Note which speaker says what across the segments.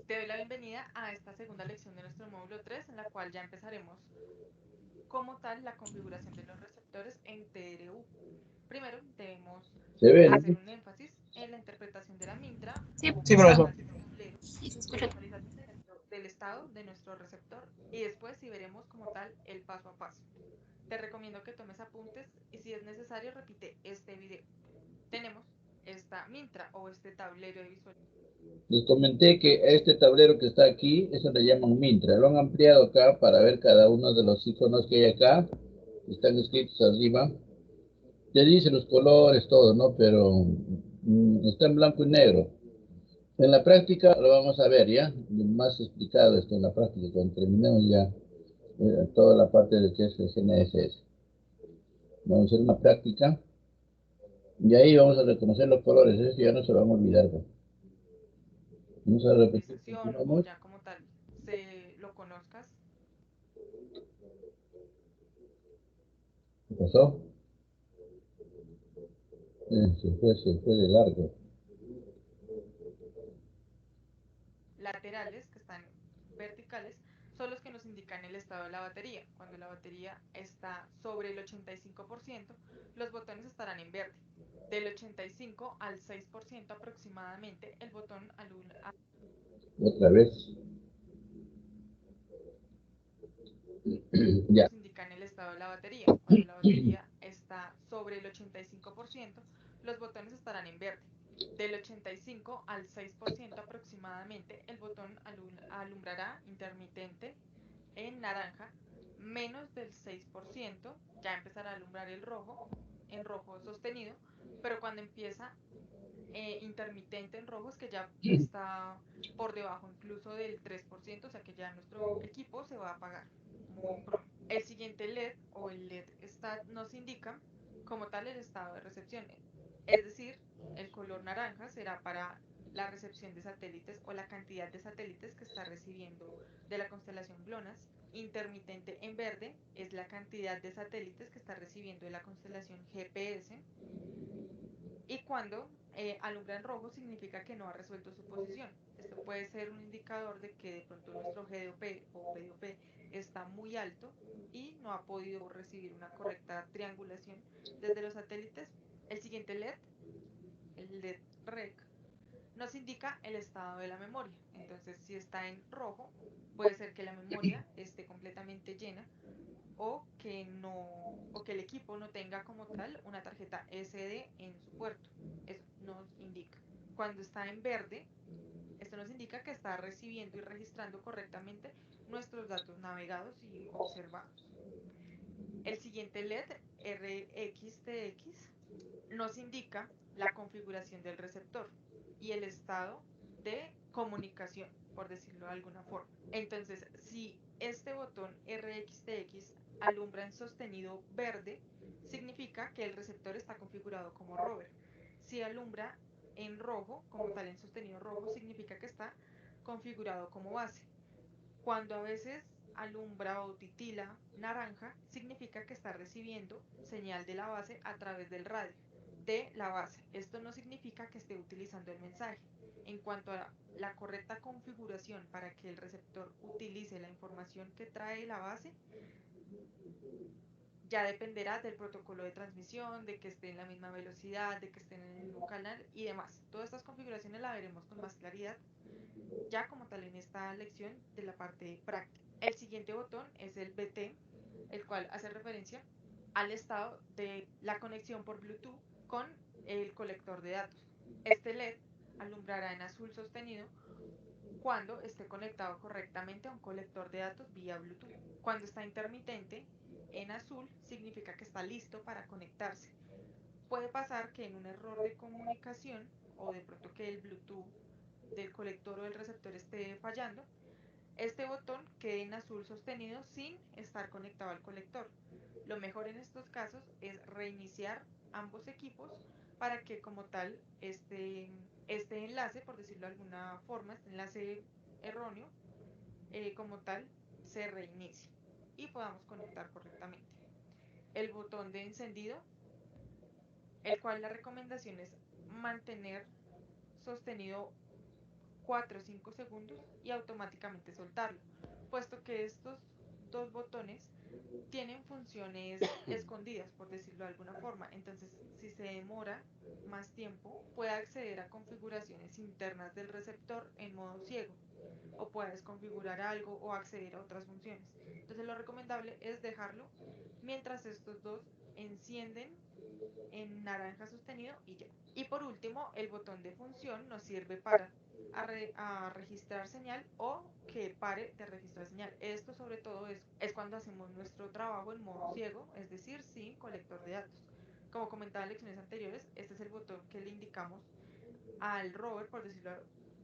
Speaker 1: Te doy la bienvenida a esta segunda lección de nuestro módulo 3, en la cual ya empezaremos como tal la configuración de los receptores en TRU. Primero debemos
Speaker 2: ¿Se ve, no?
Speaker 1: hacer un énfasis en la interpretación de la MINTRA
Speaker 3: Sí,
Speaker 2: Sí,
Speaker 1: como
Speaker 2: profesor.
Speaker 1: tal tablero
Speaker 3: sí se
Speaker 1: de
Speaker 3: escucha.
Speaker 1: visualización del estado de nuestro receptor, y después si veremos como tal el paso a paso. Te recomiendo que tomes apuntes y si es necesario repite este video. Tenemos esta MINTRA o este tablero de visualización.
Speaker 2: Les comenté que este tablero que está aquí, eso le llaman Mintra. Lo han ampliado acá para ver cada uno de los iconos que hay acá. Están escritos arriba. Ya dice los colores, todo, ¿no? Pero está en blanco y negro. En la práctica lo vamos a ver, ¿ya? Más explicado esto en la práctica, cuando terminemos ya toda la parte de que es el GNSS. Vamos a hacer una práctica y ahí vamos a reconocer los colores. Eso ya no se van a olvidar, pues. Vamos a repetir.
Speaker 1: O
Speaker 2: Continuamos.
Speaker 1: ya como tal se lo conozcas.
Speaker 2: ¿Qué pasó? Se fue de largo.
Speaker 1: Laterales, que están verticales, son los que nos indican el estado de la batería. Cuando la batería está sobre el 85%, los botones estarán en verde. Del 85 al 6% aproximadamente, el botón
Speaker 2: Otra vez. Ya.
Speaker 1: nos indican el estado de la batería. Cuando la batería está sobre el 85%, los botones estarán en verde. Del 85 al 6% aproximadamente, el botón alumbrará intermitente en naranja. Menos del 6% ya empezará a alumbrar el rojo, en rojo sostenido, pero cuando empieza intermitente en rojo es que ya está por debajo incluso del 3%, o sea que ya nuestro equipo se va a apagar muy pronto. El siguiente LED o el LED Stat nos indica como tal el estado de recepción, es decir, el color naranja será para la recepción de satélites o la cantidad de satélites que está recibiendo de la constelación GLONASS. Intermitente en verde es la cantidad de satélites que está recibiendo de la constelación GPS, y cuando alumbra en rojo significa que no ha resuelto su posición. Esto puede ser un indicador de que de pronto nuestro GDOP o PDOP está muy alto y no ha podido recibir una correcta triangulación desde los satélites. El siguiente LED, el LED REC, nos indica el estado de la memoria. Entonces, si está en rojo, puede ser que la memoria esté completamente llena o que no, o que el equipo no tenga como tal una tarjeta SD en su puerto. Eso nos indica. Cuando está en verde, esto nos indica que está recibiendo y registrando correctamente nuestros datos navegados y observados. El siguiente LED, RXTX, nos indica la configuración del receptor y el estado de comunicación, por decirlo de alguna forma. Entonces, si este botón RXTX alumbra en sostenido verde, significa que el receptor está configurado como rover. Si alumbra en rojo, como tal en sostenido rojo, significa que está configurado como base. Cuando a veces alumbra o titila naranja, significa que está recibiendo señal de la base a través del radio de la base. Esto no significa que esté utilizando el mensaje. En cuanto a la correcta configuración para que el receptor utilice la información que trae la base, ya dependerá del protocolo de transmisión, de que esté en la misma velocidad, de que estén en el mismo canal y demás. Todas estas configuraciones las veremos con más claridad ya como tal en esta lección de la parte práctica. El siguiente botón es el BT, el cual hace referencia al estado de la conexión por Bluetooth con el colector de datos. Este LED alumbrará en azul sostenido cuando esté conectado correctamente a un colector de datos vía Bluetooth. Cuando está intermitente en azul significa que está listo para conectarse. Puede pasar que en un error de comunicación o de pronto que el Bluetooth del colector o del receptor esté fallando, este botón quede en azul sostenido sin estar conectado al colector. Lo mejor en estos casos es reiniciar ambos equipos para que como tal este enlace, por decirlo de alguna forma, este enlace erróneo, como tal, se reinicie y podamos conectar correctamente. El botón de encendido, el cual la recomendación es mantener sostenido 4 o 5 segundos y automáticamente soltarlo, puesto que estos dos botones tienen funciones escondidas, por decirlo de alguna forma. Entonces, si se demora más tiempo, puede acceder a configuraciones internas del receptor en modo ciego, o puedes configurar algo o acceder a otras funciones. Entonces, lo recomendable es dejarlo mientras estos dos encienden en naranja sostenido y ya. Y por último, el botón de función nos sirve para a registrar señal o que pare de registrar señal. Esto sobre todo es cuando hacemos nuestro trabajo en modo ciego, es decir, sin colector de datos. Como comentaba en lecciones anteriores, este es el botón que le indicamos al rover, por decirlo,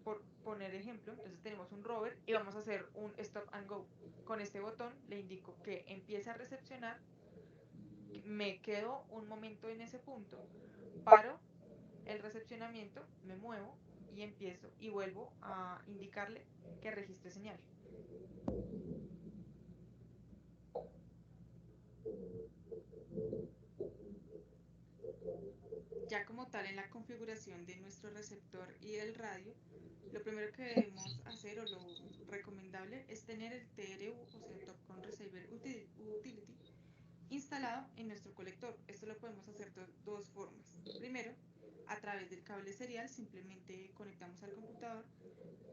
Speaker 1: por poner ejemplo. Entonces tenemos un rover y vamos a hacer un stop and go. Con este botón le indico que empiece a recepcionar, me quedo un momento en ese punto, paro el recepcionamiento, me muevo y empiezo y vuelvo a indicarle que registre señal. Ya como tal en la configuración de nuestro receptor y del radio, lo primero que debemos hacer o lo recomendable es tener el TRU, o sea, Topcon Receiver Utility, instalado en nuestro colector. Esto lo podemos hacer de dos formas. Primero, a través del cable serial, simplemente conectamos al computador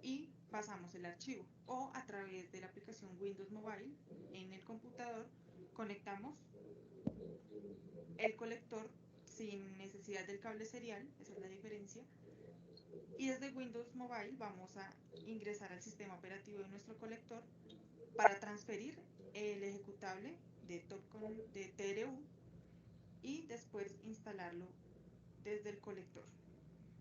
Speaker 1: y pasamos el archivo, o a través de la aplicación Windows Mobile en el computador conectamos el colector sin necesidad del cable serial, esa es la diferencia, y desde Windows Mobile vamos a ingresar al sistema operativo de nuestro colector para transferir el ejecutable de Topcon de TRU y después instalarlo desde el colector.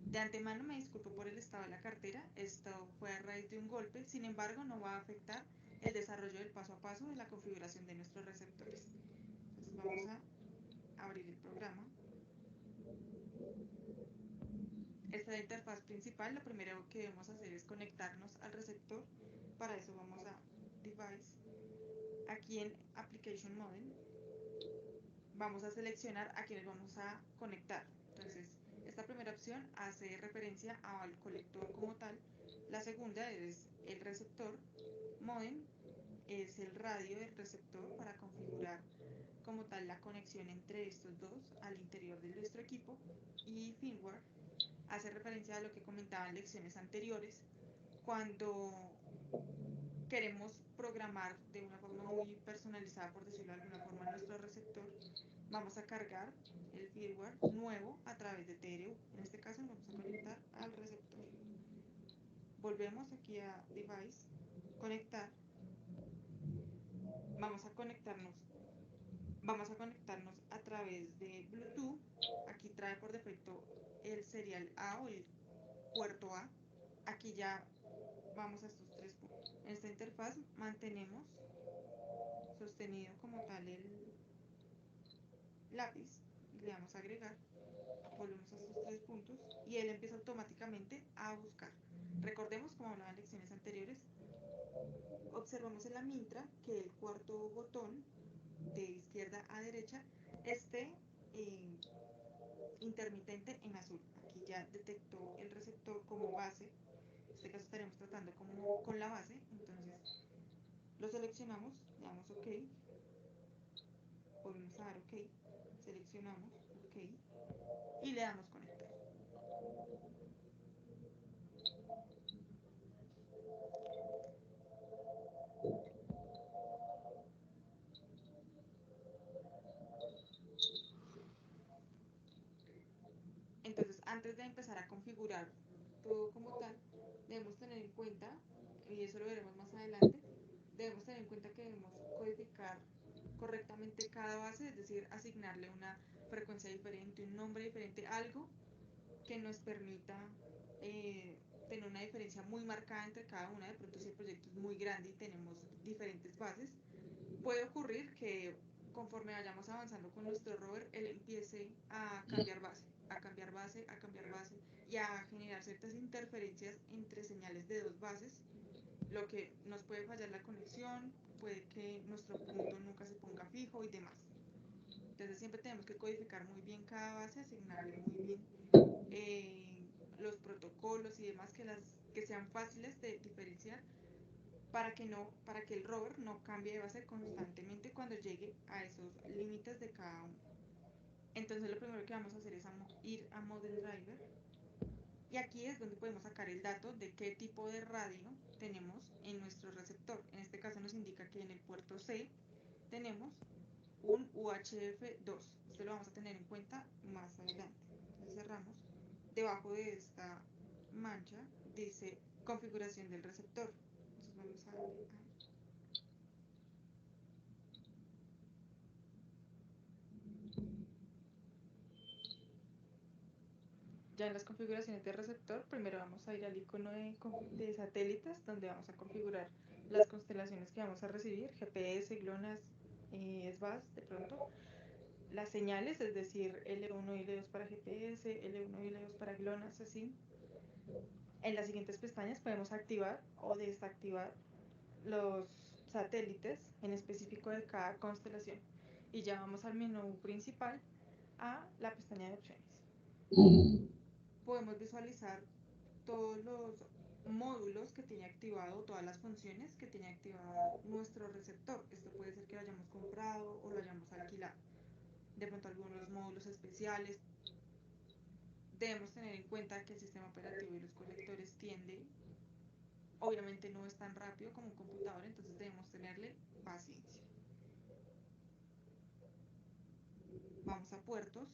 Speaker 1: De antemano me disculpo por el estado de la cartera, esto fue a raíz de un golpe, sin embargo no va a afectar el desarrollo del paso a paso de la configuración de nuestros receptores. Entonces vamos a abrir el programa. Esta es la interfaz principal. Lo primero que debemos hacer es conectarnos al receptor. Para eso vamos a Device. Aquí en Application Model vamos a seleccionar a quienes vamos a conectar. Entonces, esta primera opción hace referencia al colector como tal. La segunda es el receptor. Modem es el radio del receptor para configurar como tal la conexión entre estos dos al interior de nuestro equipo. Y firmware hace referencia a lo que comentaba en lecciones anteriores, cuando queremos programar de una forma muy personalizada, por decirlo de alguna forma, nuestro receptor, vamos a cargar el firmware nuevo a través de TRU. En este caso nos vamos a conectar al receptor. Volvemos aquí a Device, conectar. Vamos a conectarnos a través de Bluetooth. Aquí trae por defecto el serial A o el puerto A. Aquí ya vamos a estos tres puntos. En esta interfaz mantenemos sostenido como tal el lápiz y le damos a agregar, volvemos a estos tres puntos y él empieza automáticamente a buscar. Recordemos, como hablaba en lecciones anteriores, observamos en la mintra que el cuarto botón de izquierda a derecha esté intermitente en azul. Aquí ya detectó el receptor como base. En este caso estaremos tratando como con la base. Entonces lo seleccionamos, le damos OK, volvemos a dar OK, seleccionamos OK y le damos conectar. Entonces, antes de empezar a configurar todo como tal, debemos tener en cuenta, y eso lo veremos más adelante, debemos tener en cuenta que debemos codificar correctamente cada base, es decir, asignarle una frecuencia diferente, un nombre diferente, algo que nos permita tener una diferencia muy marcada entre cada una. De pronto, si el proyecto es muy grande y tenemos diferentes bases, puede ocurrir que conforme vayamos avanzando con nuestro rover, él empiece a cambiar base, a cambiar base, a cambiar base y a generar ciertas interferencias entre señales de dos bases, lo que nos puede fallar la conexión, puede que nuestro punto nunca se ponga fijo y demás. Entonces siempre tenemos que codificar muy bien cada base, asignarle muy bien los protocolos protocolos y demás que sean fáciles de diferenciar para que el rover no cambie de base constantemente cuando llegue a esos límites de cada uno. Entonces lo primero que vamos a hacer es ir a Model Driver, y aquí es donde podemos sacar el dato de qué tipo de radio tenemos en nuestro receptor. En este caso nos indica que en el puerto C tenemos un UHF-2. Esto lo vamos a tener en cuenta más adelante. Entonces cerramos. Debajo de esta mancha dice configuración del receptor. Entonces vamos a darle a... Ya en las configuraciones de receptor, primero vamos a ir al icono de satélites, donde vamos a configurar las constelaciones que vamos a recibir, GPS, GLONASS, SBAS, de pronto. Las señales, es decir, L1 y L2 para GPS, L1 y L2 para GLONASS, así. En las siguientes pestañas podemos activar o desactivar los satélites en específico de cada constelación. Y ya vamos al menú principal, a la pestaña de opciones. Podemos visualizar todos los módulos que tiene activado, todas las funciones que tiene activado nuestro receptor. Esto puede ser que lo hayamos comprado o lo hayamos alquilado. De pronto algunos módulos especiales. Debemos tener en cuenta que el sistema operativo y los colectores obviamente no es tan rápido como un computador, entonces debemos tenerle paciencia. Vamos a puertos.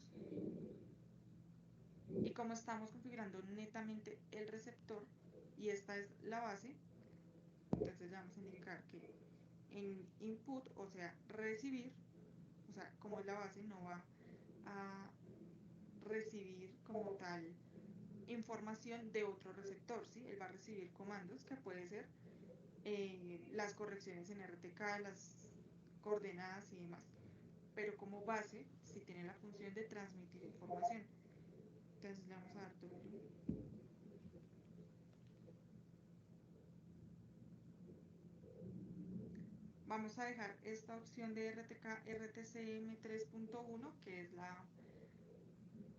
Speaker 1: Y como estamos configurando netamente el receptor y esta es la base, entonces le vamos a indicar que en input, o sea, recibir, o sea, como es la base, no va a recibir como tal información de otro receptor, ¿sí? Él va a recibir comandos que puede ser las correcciones en RTK, las coordenadas y demás. Pero como base, sí tiene la función de transmitir información. Entonces le vamos a dar W. Vamos a dejar esta opción de RTK RTCM 3.1, que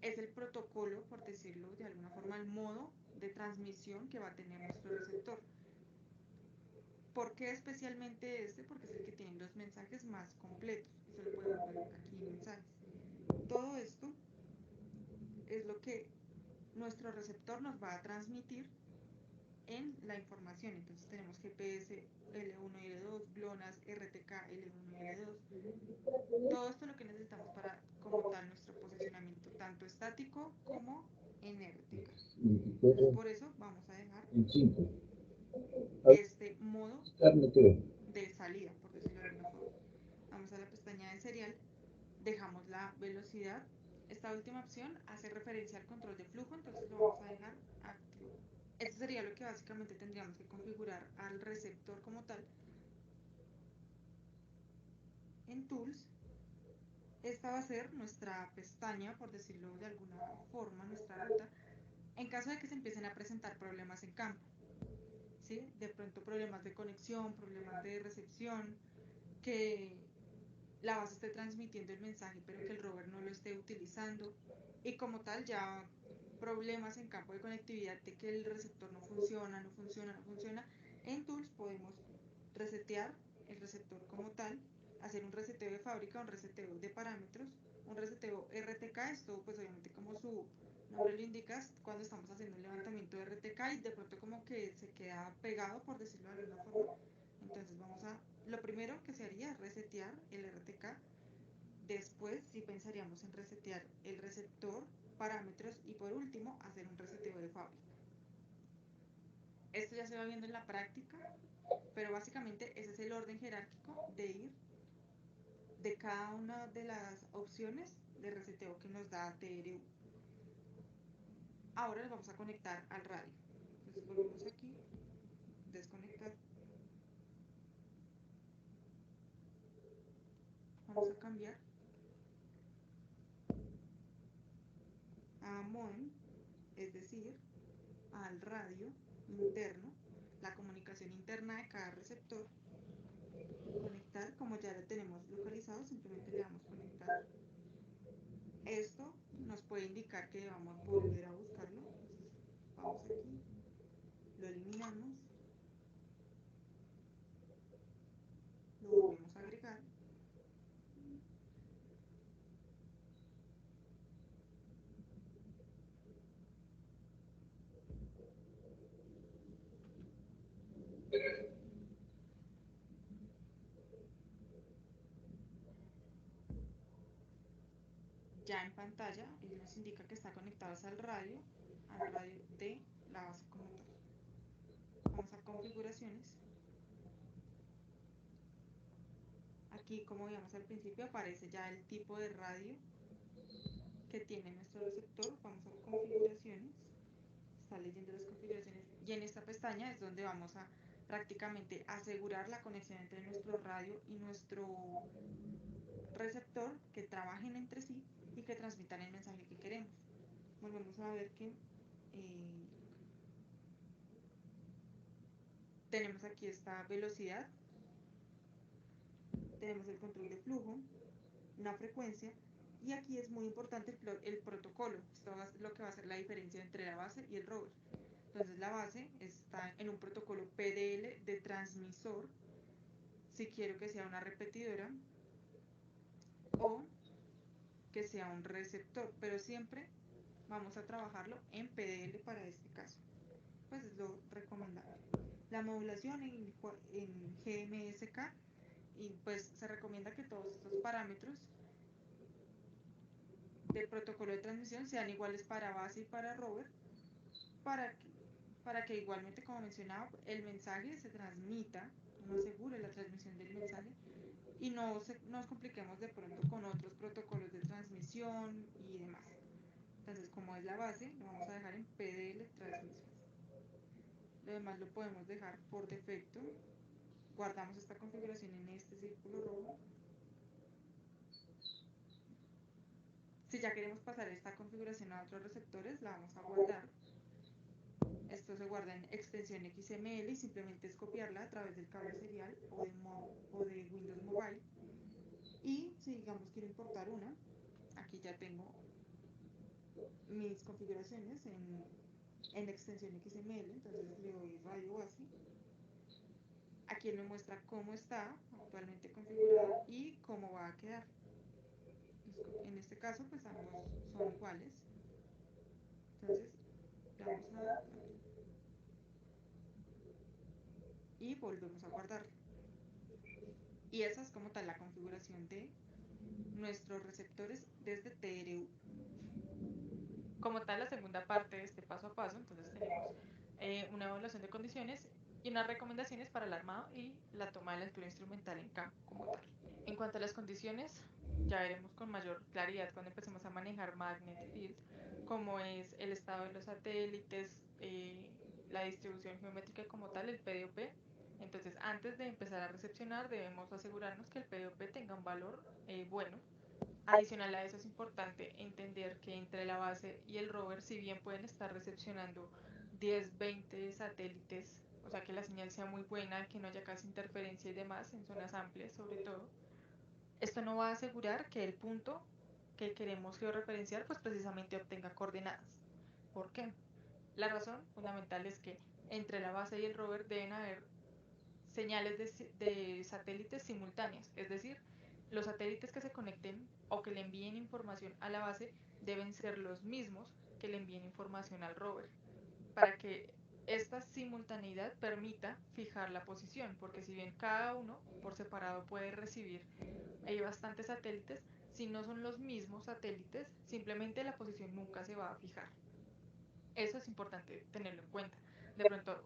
Speaker 1: es el protocolo, por decirlo de alguna forma, el modo de transmisión que va a tener nuestro receptor. ¿Por qué especialmente este? Porque es el que tiene los mensajes más completos. Eso lo podemos ver aquí en mensajes. Todo esto es lo que nuestro receptor nos va a transmitir en la información. Entonces tenemos GPS L1 y L2, GLONASS, RTK L1 y L2. Todo esto es lo que necesitamos para como tal nuestro posicionamiento, tanto estático como en RTK. Entonces por eso vamos a dejar este modo de salida, por decirlo de alguna forma. Vamos a la pestaña de serial, dejamos la velocidad. Esta última opción hace referencia al control de flujo, entonces lo vamos a dejar activo. Esto sería lo que básicamente tendríamos que configurar al receptor como tal. En Tools, esta va a ser nuestra pestaña, por decirlo de alguna forma, nuestra ruta, en caso de que se empiecen a presentar problemas en campo. ¿Sí? De pronto problemas de conexión, problemas de recepción, que la base esté transmitiendo el mensaje pero que el rover no lo esté utilizando, y como tal ya problemas en campo de conectividad de que el receptor no funciona. En Tools podemos resetear el receptor como tal, hacer un reseteo de fábrica, un reseteo de parámetros, un reseteo RTK. Esto pues obviamente como su nombre lo indica, cuando estamos haciendo un levantamiento de RTK y de pronto como que se queda pegado, por decirlo de alguna forma. Entonces lo primero que se haría es resetear el RTK. Después sí pensaríamos en resetear el receptor, parámetros y por último hacer un reseteo de fábrica. Esto ya se va viendo en la práctica, pero básicamente ese es el orden jerárquico de ir de cada una de las opciones de reseteo que nos da TRU. Ahora nos vamos a conectar al radio. Entonces volvemos aquí, desconectar. Vamos a cambiar a modem, es decir, al radio interno, la comunicación interna de cada receptor. Conectar, como ya lo tenemos localizado, simplemente le damos conectar. Esto nos puede indicar que vamos a volver a buscarlo. Entonces vamos aquí, seleccionamos, lo volvemos a agregar. Ya en pantalla, él nos indica que está conectado al radio de la base como tal. Vamos a configuraciones. Aquí, como vimos al principio, aparece ya el tipo de radio que tiene nuestro receptor. Vamos a configuraciones. Está leyendo las configuraciones. Y en esta pestaña es donde vamos a prácticamente asegurar la conexión entre nuestro radio y nuestro receptor, que trabajen entre sí y que transmitan el mensaje que queremos. Volvemos a ver que tenemos aquí esta velocidad, tenemos el control de flujo, una frecuencia, y aquí es muy importante el protocolo. Esto es lo que va a hacer la diferencia entre la base y el rover. Entonces la base está en un protocolo PDL de transmisor, si quiero que sea una repetidora o que sea un receptor, pero siempre vamos a trabajarlo en PDL para este caso, pues es lo recomendable. La modulación en GMSK, y pues se recomienda que todos estos parámetros del protocolo de transmisión sean iguales para base y para rover, para que igualmente, como mencionaba, el mensaje se transmita, uno asegure la transmisión del mensaje y no nos compliquemos de pronto con otros protocolos de transmisión y demás. Entonces, como es la base, lo vamos a dejar en PDL transmisión. Lo demás lo podemos dejar por defecto. Guardamos esta configuración en este círculo rojo. Si ya queremos pasar esta configuración a otros receptores, la vamos a guardar. Esto se guarda en extensión XML y simplemente es copiarla a través del cable serial o de Windows Mobile. Y si digamos quiero importar una, aquí ya tengo mis configuraciones en extensión XML, entonces le doy radio base. Aquí él me muestra cómo está actualmente configurada y cómo va a quedar. En este caso, pues ambos son iguales. Entonces, vamos a y volvemos a guardar. Y esa es como tal la configuración de nuestros receptores desde TRU. Como tal, la segunda parte de este paso a paso, entonces tenemos una evaluación de condiciones y unas recomendaciones para el armado y la toma de la lectura instrumental en campo como tal. En cuanto a las condiciones, ya veremos con mayor claridad cuando empecemos a manejar Magnet Field, como es el estado de los satélites, la distribución geométrica como tal, el PDOP. Entonces, antes de empezar a recepcionar, debemos asegurarnos que el PDOP tenga un valor bueno. Adicional a eso es importante entender que entre la base y el rover, si bien pueden estar recepcionando 10, 20 satélites, o sea que la señal sea muy buena, que no haya casi interferencia y demás en zonas amplias sobre todo, esto no va a asegurar que el punto que queremos georreferenciar pues precisamente obtenga coordenadas. ¿Por qué? La razón fundamental es que entre la base y el rover deben haber señales de satélites simultáneas, es decir, los satélites que se conecten o que le envíen información a la base deben ser los mismos que le envíen información al rover, para que esta simultaneidad permita fijar la posición, porque si bien cada uno por separado puede recibir bastantes satélites, si no son los mismos satélites, simplemente la posición nunca se va a fijar. Eso es importante tenerlo en cuenta. De pronto,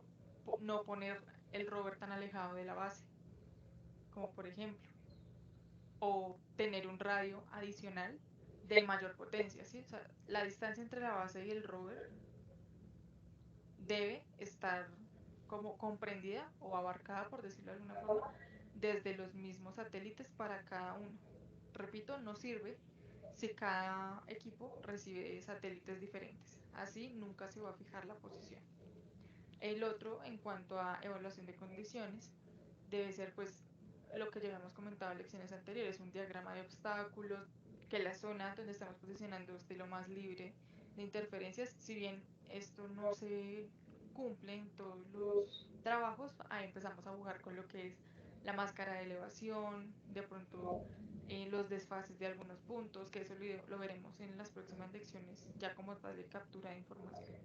Speaker 1: no poner el rover tan alejado de la base, como por ejemplo, o tener un radio adicional de mayor potencia, ¿sí? O sea, la distancia entre la base y el rover debe estar como comprendida o abarcada, por decirlo de alguna forma, desde los mismos satélites para cada uno. Repito, no sirve si cada equipo recibe satélites diferentes. Así nunca se va a fijar la posición. El otro, en cuanto a evaluación de condiciones, debe ser pues lo que ya habíamos comentado en lecciones anteriores, un diagrama de obstáculos, que la zona donde estamos posicionando esté lo más libre de interferencias, si bien esto no se cumplen todos los trabajos, ahí empezamos a jugar con lo que es la máscara de elevación, de pronto los desfases de algunos puntos, que eso lo veremos en las próximas lecciones, ya como tal de captura de información.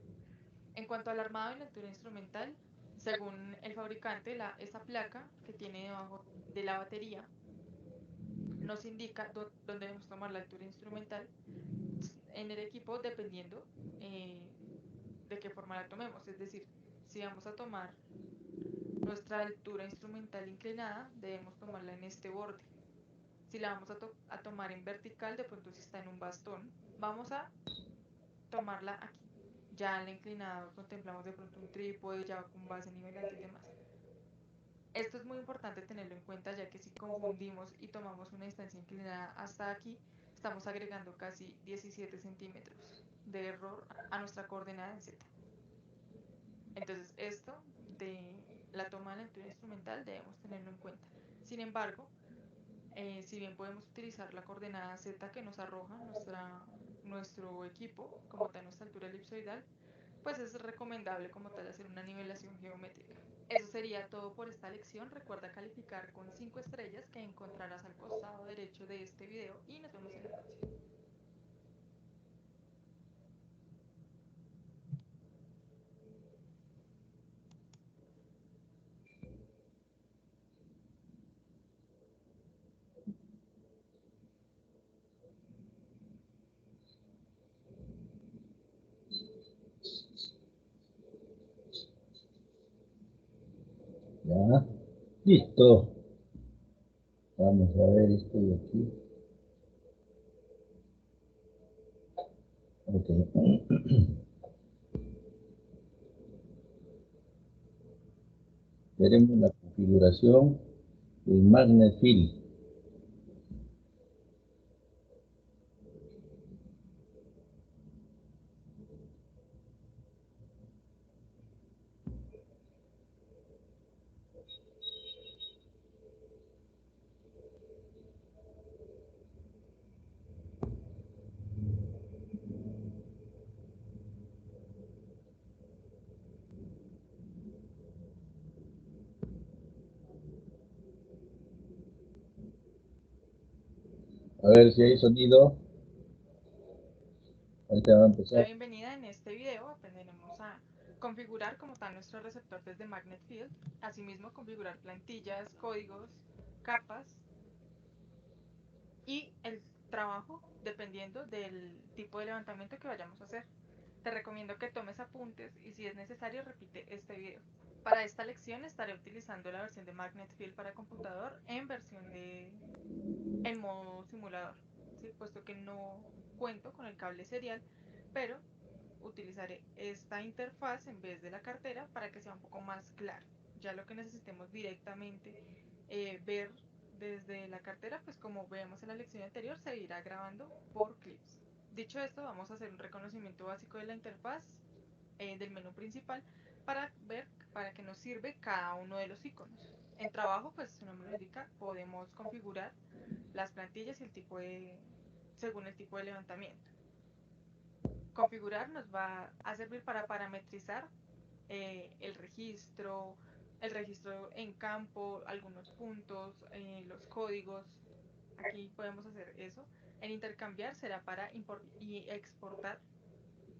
Speaker 1: En cuanto al armado y la altura instrumental, según el fabricante, esta placa que tiene debajo de la batería nos indica dónde debemos tomar la altura instrumental en el equipo dependiendo eh, de qué forma la tomemos. Es decir, si vamos a tomar nuestra altura instrumental inclinada, debemos tomarla en este borde. Si la vamos a tomar en vertical, de pronto si está en un bastón, vamos a tomarla aquí. Ya en la inclinada contemplamos de pronto un trípode, ya con base nivelante y demás. Esto es muy importante tenerlo en cuenta, ya que si confundimos y tomamos una distancia inclinada hasta aquí, estamos agregando casi 17 centímetros de error a nuestra coordenada en Z. Entonces esto de la toma de la altura instrumental debemos tenerlo en cuenta. Sin embargo, si bien podemos utilizar la coordenada Z que nos arroja nuestro equipo, como tal nuestra altura elipsoidal, pues es recomendable como tal hacer una nivelación geométrica. Eso sería todo por esta lección. Recuerda calificar con 5 estrellas que encontrarás al costado derecho de este video y nos vemos en la próxima.
Speaker 2: Ya, listo. Vamos a ver esto de aquí. Ok. Veremos la configuración del magnet field. A ver si hay sonido. Ahorita va a
Speaker 1: La
Speaker 2: empezar.
Speaker 1: bienvenida. En este video aprenderemos a configurar como tal nuestro receptor desde Magnet Field, asimismo configurar plantillas, códigos, capas y el trabajo dependiendo del tipo de levantamiento que vayamos a hacer. Te recomiendo que tomes apuntes y si es necesario repite este video. Para esta lección estaré utilizando la versión de Magnet Field para computador en modo simulador, ¿sí? Puesto que no cuento con el cable serial, pero utilizaré esta interfaz en vez de la cartera para que sea un poco más claro. Ya lo que necesitemos directamente ver desde la cartera, pues como vemos en la lección anterior, se irá grabando por clips. Dicho esto, vamos a hacer un reconocimiento básico de la interfaz del menú principal para ver para qué nos sirve cada uno de los iconos. En trabajo, pues su nombre lo indica, podemos configurar las plantillas y según el tipo de levantamiento. Configurar nos va a servir para parametrizar el registro en campo, algunos puntos, los códigos. Aquí podemos hacer eso. En intercambiar será para importar y exportar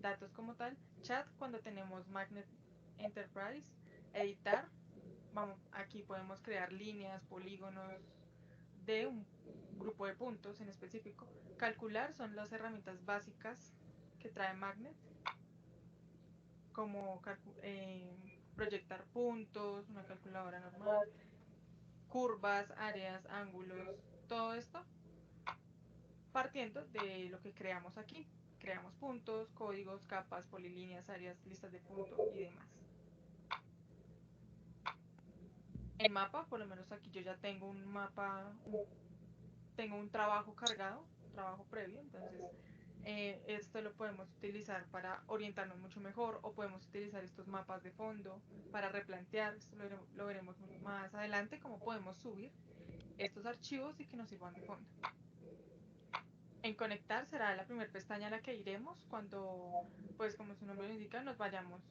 Speaker 1: datos como tal. Chat cuando tenemos Magnet Enterprise. Editar. Aquí podemos crear líneas, polígonos de un grupo de puntos en específico. Calcular son las herramientas básicas que trae Magnet, como proyectar puntos, una calculadora normal, curvas, áreas, ángulos, todo esto partiendo de lo que creamos aquí. Creamos puntos, códigos, capas, polilíneas, áreas, listas de puntos y demás. En mapa, por lo menos aquí yo ya tengo un mapa, tengo un trabajo cargado, trabajo previo, entonces esto lo podemos utilizar para orientarnos mucho mejor o podemos utilizar estos mapas de fondo para replantear, esto lo veremos más adelante, cómo podemos subir estos archivos y que nos sirvan de fondo. En conectar será la primera pestaña a la que iremos cuando, pues como su nombre lo indica, nos vayamos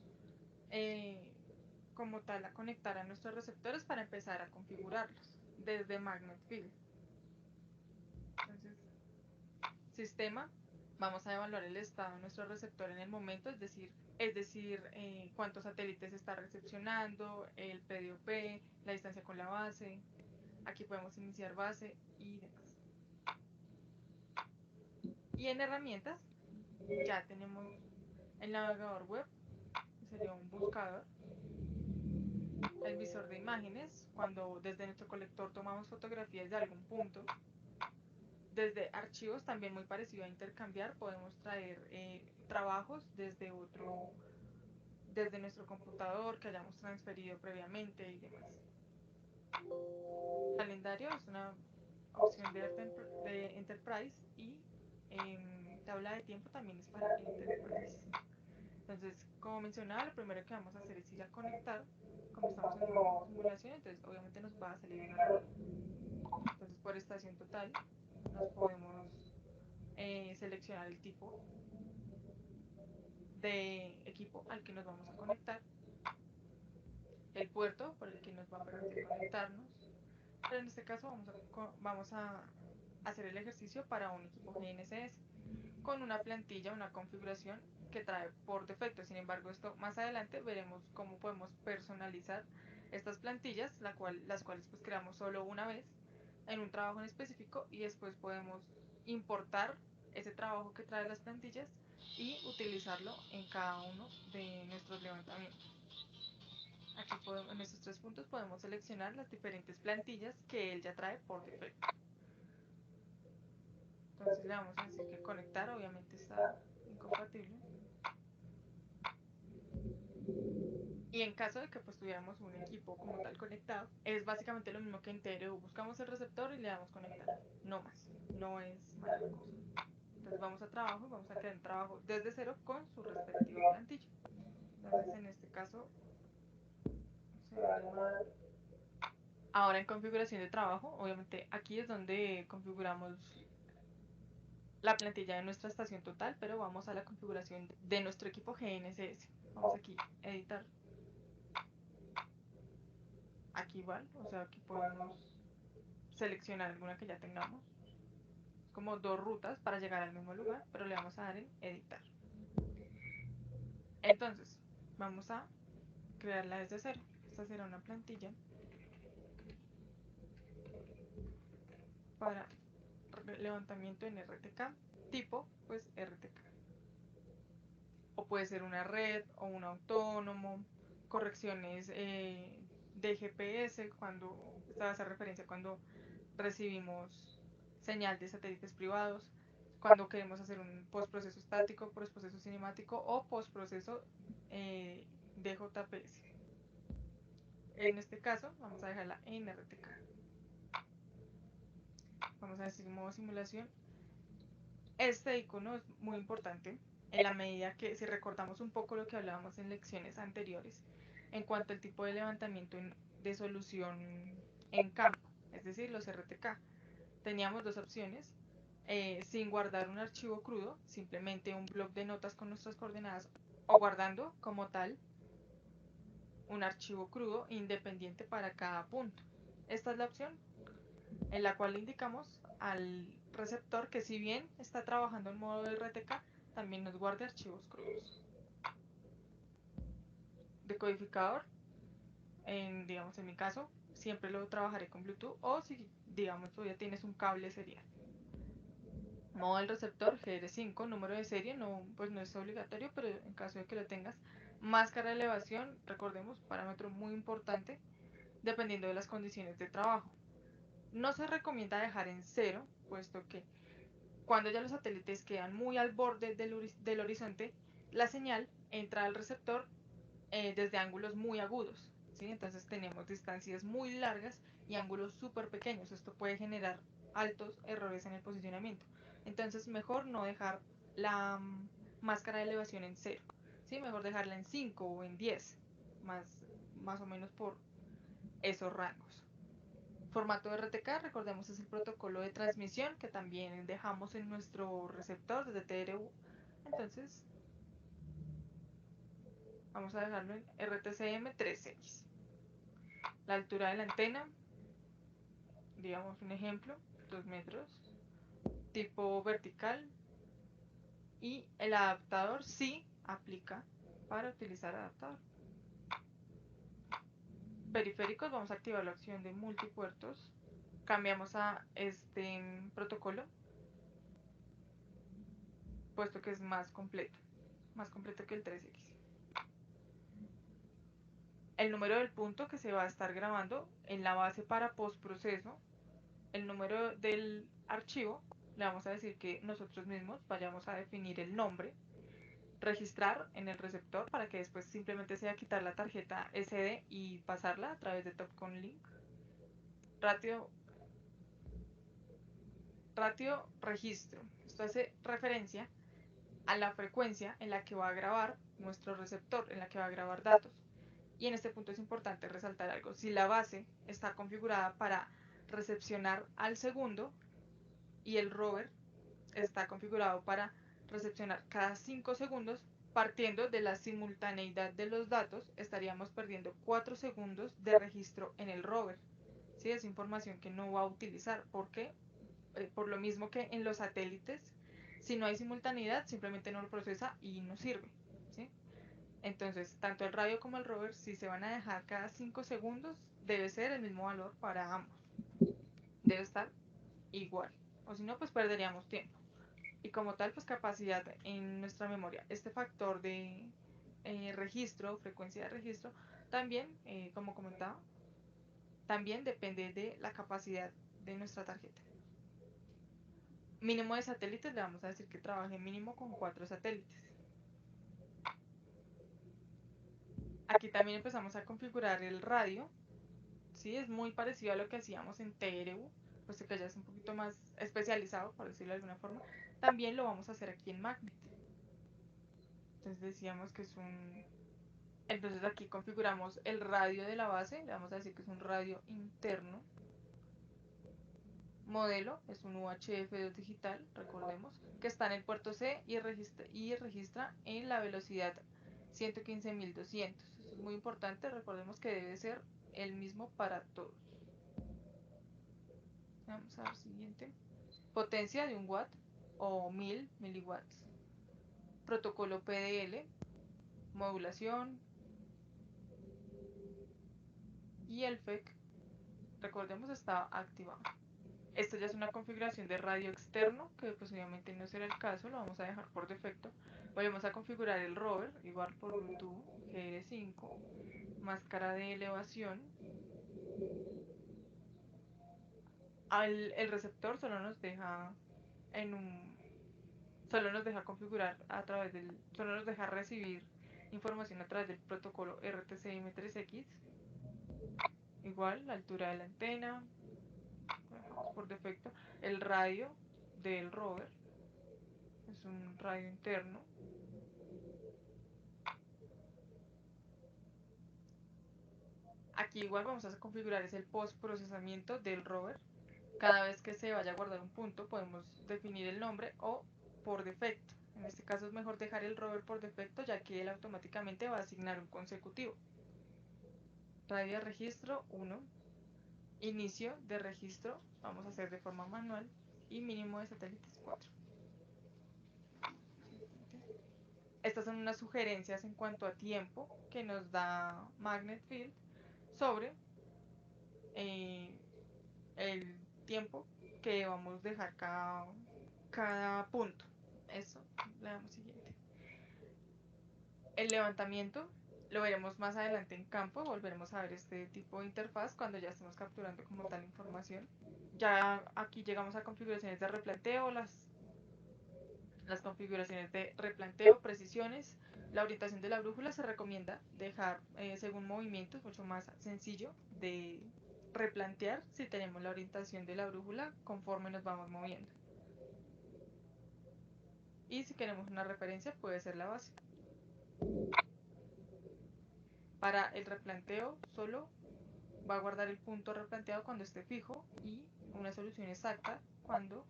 Speaker 1: como tal a conectar a nuestros receptores para empezar a configurarlos desde Magnet Field. Entonces, sistema, vamos a evaluar el estado de nuestro receptor en el momento, es decir, cuántos satélites está recepcionando, el PDOP, la distancia con la base. Aquí podemos iniciar base y demás. Y en herramientas ya tenemos el navegador web, que sería un buscador, el visor de imágenes, cuando desde nuestro colector tomamos fotografías de algún punto. Desde archivos, también muy parecido a intercambiar, podemos traer trabajos desde nuestro computador que hayamos transferido previamente y demás. Calendario es una opción de Enterprise y tabla de tiempo también es para Enterprise. Entonces, como mencionaba, lo primero que vamos a hacer es ir a conectar. Como estamos en modo simulación, entonces obviamente nos va a salir una error. Entonces, por estación total, nos podemos seleccionar el tipo de equipo al que nos vamos a conectar, el puerto por el que nos va a permitir conectarnos, pero en este caso vamos a hacer el ejercicio para un equipo GNSS con una plantilla, una configuración que trae por defecto. Sin embargo, esto más adelante veremos cómo podemos personalizar estas plantillas, las cuales pues creamos solo una vez en un trabajo en específico, y después podemos importar ese trabajo que trae las plantillas y utilizarlo en cada uno de nuestros levantamientos. Aquí en estos 3 puntos podemos seleccionar las diferentes plantillas que él ya trae por defecto. Entonces le vamos a decir que conectar, obviamente está incompatible. Y en caso de que pues tuviéramos un equipo como tal conectado, es básicamente lo mismo que en TRU. Buscamos el receptor y le damos conectar. No más, no es mayor cosa. Entonces vamos a trabajo y vamos a crear un trabajo desde cero con su respectiva plantilla. Entonces en este caso se va a llamar... Ahora en configuración de trabajo, obviamente aquí es donde configuramos la plantilla de nuestra estación total, pero vamos a la configuración de nuestro equipo GNSS. Vamos aquí, editar. Aquí igual, o sea, aquí podemos seleccionar alguna que ya tengamos. Es como 2 rutas para llegar al mismo lugar, pero le vamos a dar en editar. Entonces, vamos a crearla desde cero. Esta será una plantilla para levantamiento en RTK, tipo pues RTK. O puede ser una red o un autónomo, correcciones de GPS, esta hace referencia cuando recibimos señal de satélites privados, cuando queremos hacer un postproceso estático, postproceso cinemático o postproceso de JPS. En este caso vamos a dejarla en RTK. Vamos a decir modo simulación. Este icono es muy importante en la medida que, si recordamos un poco lo que hablábamos en lecciones anteriores en cuanto al tipo de levantamiento de solución en campo, es decir, los RTK. Teníamos 2 opciones, sin guardar un archivo crudo, simplemente un bloc de notas con nuestras coordenadas, o guardando como tal un archivo crudo independiente para cada punto. Esta es la opción en la cual le indicamos al receptor que, si bien está trabajando en modo de RTK, también nos guarde archivos crudos. Decodificador, digamos en mi caso, siempre lo trabajaré con Bluetooth, o si digamos todavía tienes un cable serial. Modo del receptor GR5, número de serie, pues no es obligatorio, pero en caso de que lo tengas. Máscara de elevación, recordemos, parámetro muy importante, dependiendo de las condiciones de trabajo. No se recomienda dejar en 0, puesto que cuando ya los satélites quedan muy al borde del horizonte, la señal entra al receptor desde ángulos muy agudos, ¿sí? Entonces tenemos distancias muy largas y ángulos súper pequeños. Esto puede generar altos errores en el posicionamiento. Entonces mejor no dejar la máscara de elevación en 0, ¿sí? Mejor dejarla en 5 o en 10, más o menos por esos rangos. Formato de RTK, recordemos, es el protocolo de transmisión que también dejamos en nuestro receptor desde TRU. Entonces Vamos a dejarlo en RTCM 3X. La altura de la antena, digamos un ejemplo, 2 metros. Tipo vertical. Y el adaptador sí aplica para utilizar adaptador. Periféricos, vamos a activar la opción de multipuertos. Cambiamos a este protocolo, puesto que es más completo que el 3X. El número del punto que se va a estar grabando en la base para postproceso, el número del archivo, le vamos a decir que nosotros mismos vayamos a definir el nombre, registrar en el receptor para que después simplemente sea quitar la tarjeta SD y pasarla a través de Topcon Link. Ratio registro. Esto hace referencia a la frecuencia en la que va a grabar nuestro receptor, en la que va a grabar datos. Y en este punto es importante resaltar algo. Si la base está configurada para recepcionar al segundo y el rover está configurado para recepcionar cada 5 segundos, partiendo de la simultaneidad de los datos, estaríamos perdiendo 4 segundos de registro en el rover. ¿Sí? Es información que no va a utilizar. ¿Por qué? Por lo mismo que en los satélites, si no hay simultaneidad, simplemente no lo procesa y no sirve. ¿Sí? Entonces, tanto el radio como el rover, si se van a dejar cada 5 segundos, debe ser el mismo valor para ambos. Debe estar igual. O si no, pues perderíamos tiempo. Y como tal, pues capacidad en nuestra memoria. Este factor de registro, frecuencia de registro, también, como comentaba, también depende de la capacidad de nuestra tarjeta. Mínimo de satélites, le vamos a decir que trabaje mínimo con 4 satélites. Aquí también empezamos a configurar el radio. ¿Sí? Es muy parecido a lo que hacíamos en TRU, puesto que ya es un poquito más especializado, por decirlo de alguna forma. También lo vamos a hacer aquí en Magnet. Entonces decíamos que es un... Entonces aquí configuramos el radio de la base, le vamos a decir que es un radio interno. Modelo es un UHF-2 digital, recordemos, que está en el puerto C y registra en la velocidad 115.200. Esto es muy importante, recordemos que debe ser el mismo para todos. Vamos a ver siguiente. Potencia de 1 watt o 1000 miliwatts. Protocolo PDL, modulación y el FEC, recordemos, está activado. Esto ya es una configuración de radio externo, que posiblemente no será el caso, lo vamos a dejar por defecto. Vamos a configurar el rover, igual por Bluetooth, GR5, máscara de elevación. El receptor solo nos deja solo nos deja configurar a través solo nos deja recibir información a través del protocolo RTCM3X. Igual, la altura de la antena, lo dejamos por defecto. El radio del rover es un radio interno. Aquí igual vamos a configurar el post procesamiento del rover. Cada vez que se vaya a guardar un punto podemos definir el nombre o por defecto. En este caso es mejor dejar el rover por defecto, ya que él automáticamente va a asignar un consecutivo. Radio de registro 1. Inicio de registro, vamos a hacer de forma manual. Y mínimo de satélites 4. Estas son unas sugerencias en cuanto a tiempo que nos da Magnet Field sobre el tiempo que vamos a dejar cada punto. Eso, le damos siguiente. El levantamiento lo veremos más adelante en campo, volveremos a ver este tipo de interfaz cuando ya estemos capturando como tal información. Ya aquí llegamos a configuraciones de replanteo, las configuraciones de replanteo, precisiones. La orientación de la brújula se recomienda dejar según movimientos, mucho más sencillo de replantear si tenemos la orientación de la brújula conforme nos vamos moviendo. Y si queremos una referencia puede ser la base. Para el replanteo solo va a guardar el punto replanteado cuando esté fijo y una solución exacta cuando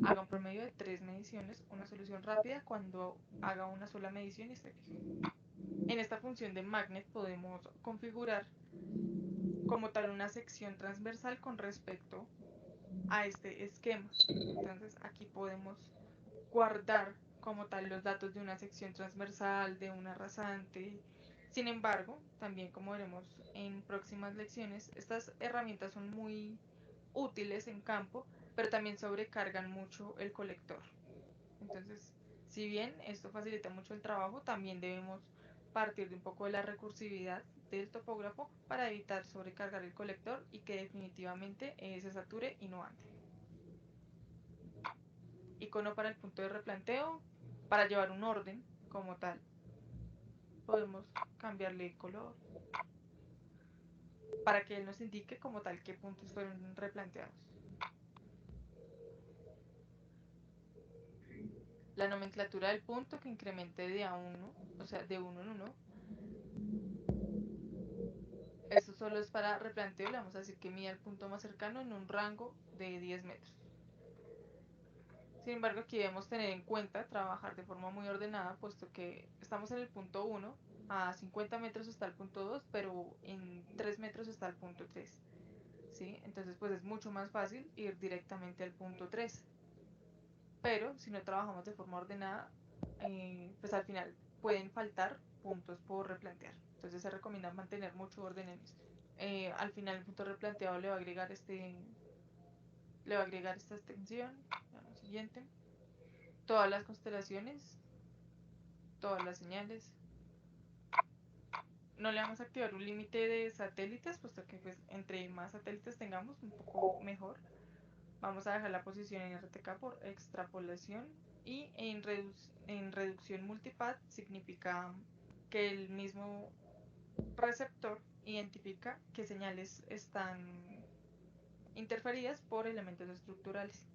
Speaker 1: haga un promedio de 3 mediciones, una solución rápida cuando haga una sola medición y esté fijo. En esta función de magnet podemos configurar como tal una sección transversal con respecto a este esquema. Entonces aquí podemos guardar como tal los datos de una sección transversal, de una rasante. Sin embargo, también como veremos en próximas lecciones, estas herramientas son muy útiles en campo, pero también sobrecargan mucho el colector. Entonces, si bien esto facilita mucho el trabajo, también debemos partir de un poco de la recursividad del topógrafo para evitar sobrecargar el colector y que definitivamente se sature y no ande. Icono para el punto de replanteo, para llevar un orden como tal. Podemos cambiarle el color para que él nos indique como tal qué puntos fueron replanteados. La nomenclatura del punto que incremente de a 1, o sea, de 1 en 1. Esto solo es para replanteo, le vamos a decir que mida el punto más cercano en un rango de 10 metros. Sin embargo, aquí debemos tener en cuenta trabajar de forma muy ordenada, puesto que estamos en el punto 1, a 50 metros está el punto 2, pero en 3 metros está el punto 3. ¿Sí? Entonces, pues es mucho más fácil ir directamente al punto 3. Pero si no trabajamos de forma ordenada, pues al final pueden faltar puntos por replantear. Entonces se recomienda mantener mucho orden en esto. Al final el punto replanteado le va a agregar esta extensión, la siguiente, todas las constelaciones, todas las señales. No le vamos a activar un límite de satélites, puesto que pues entre más satélites tengamos, un poco mejor. Vamos a dejar la posición en RTK por extrapolación y en reducción multipath significa que el mismo receptor identifica qué señales están interferidas por elementos estructurales.